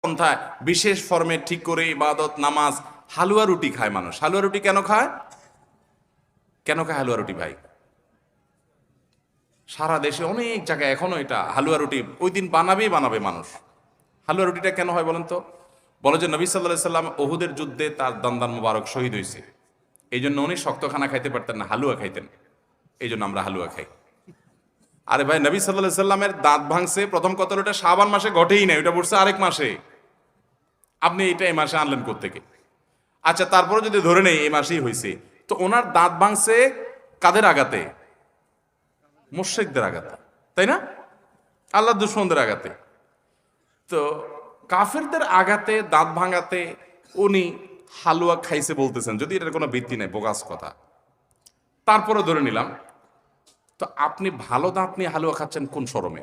পন্থায় বিশেষ ফর্মে ঠিক করে ইবাদত নামাজ হালুয়া রুটি খায় মানুষ। হালুয়া রুটি কেন খায়? কেন খায় হালুয়া রুটি ভাই? সারা দেশে অনেক জায়গায় এখনো এটা হালুয়া রুটি ওই দিন বানাবে মানুষ। হালুয়া রুটিটা কেন হয় বলেন তো? বলে যে নবী সাল্লাল্লাহু আলাইহি সাল্লাম ওহুদের যুদ্ধে তার দন্দান মোবারক শহীদ হয়েছে, এই জন্য উনি শক্ত খানা খাইতে পারতেন না, হালুয়া খাইতেন, এই জন্য আমরা হালুয়া খাই। আরে ভাই, নবী সাল্লাল্লাহু আলাইহি সাল্লামের দাঁত ভাঙছে প্রথম কথা ওটা শাবান মাসে ঘটেই না, ওটা পড়ছে আরেক মাসে। আপনি এটা এই মাসে আনলেন কোত্থেকে? আচ্ছা, তারপরে যদি ধরে নেই এই মাসেই হয়েছে, তো ওনার দাঁত ভাঙছে কাদের আঘাতে? মুশরিকদের আঘাতে, তাই না? আল্লাহ দুশমনদের আঘাতে। তো কাফেরদের আঘাতে দাঁত ভাঙাতে উনি হালুয়া খাইছে বলতেছেন, যদি এটার কোনো ভিত্তি নেই, বোগাস কথা। তারপরে ধরে নিলাম, তো আপনি ভালো দাঁত নিয়ে হালুয়া খাচ্ছেন কোন শরমে?